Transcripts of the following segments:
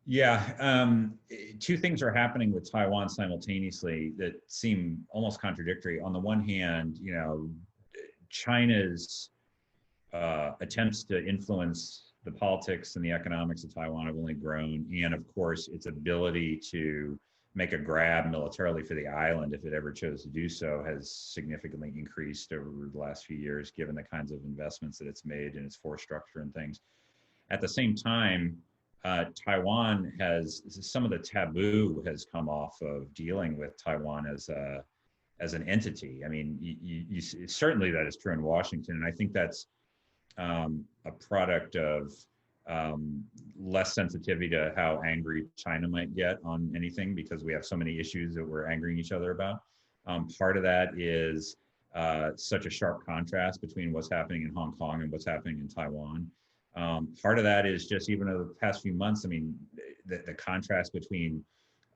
Yeah, two things are happening with Taiwan simultaneously that seem almost contradictory. On the one hand, China's attempts to influence the politics and the economics of Taiwan have only grown, and of course, its ability to make a grab militarily for the island, if it ever chose to do so, has significantly increased over the last few years, given the kinds of investments that it's made in its force structure and things. At the same time, Taiwan has some of the taboo has come off of dealing with Taiwan as an entity. I mean, certainly that is true in Washington, and I think that's a product of less sensitivity to how angry China might get on anything because we have so many issues that we're angering each other about. Part of that is such a sharp contrast between what's happening in Hong Kong and what's happening in Taiwan. Part of that is just even over the past few months, I mean, the contrast between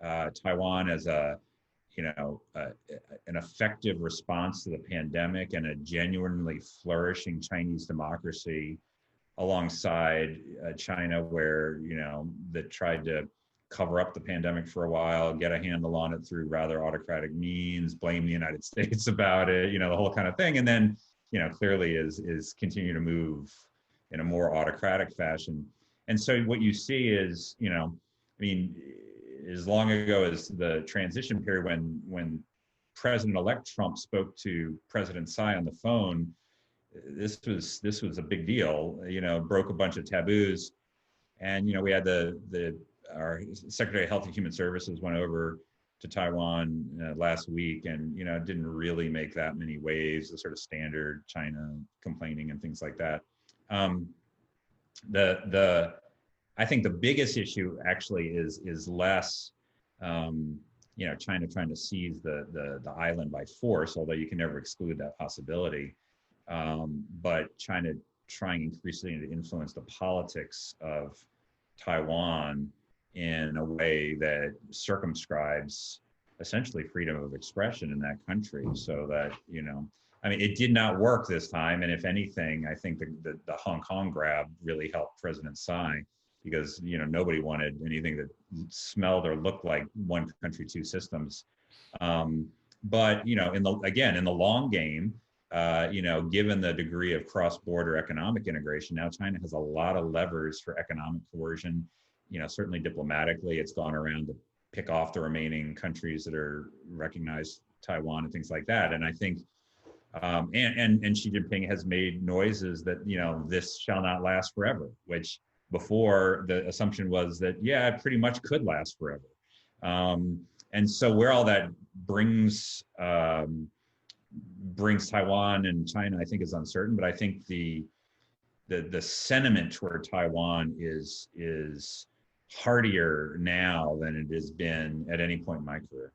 Taiwan as an effective response to the pandemic and a genuinely flourishing Chinese democracy alongside China, where, that tried to cover up the pandemic for a while, get a handle on it through rather autocratic means, blame the United States about it, the whole kind of thing. And then, clearly is continue to move in a more autocratic fashion. And so what you see is, as long ago as the transition period when President-elect Trump spoke to President Tsai on the phone, this was a big deal, broke a bunch of taboos. And, we had our Secretary of Health and Human Services went over to Taiwan last week and, didn't really make that many waves, the sort of standard China complaining and things like that. I think the biggest issue actually is less, China trying to seize the island by force, although you can never exclude that possibility. But China trying increasingly to influence the politics of Taiwan in a way that circumscribes essentially freedom of expression in that country, so that, it did not work this time. And if anything, I think the Hong Kong grab really helped President Tsai, because, nobody wanted anything that smelled or looked like one country, two systems. But, in the long game, given the degree of cross-border economic integration, now China has a lot of levers for economic coercion. Certainly diplomatically, it's gone around to pick off the remaining countries that are recognized Taiwan and things like that. And I think, and Xi Jinping has made noises that, this shall not last forever, which before the assumption was that, yeah, it pretty much could last forever. And so where all that brings Taiwan and China, I think, is uncertain. But I think the sentiment toward Taiwan is hardier now than it has been at any point in my career.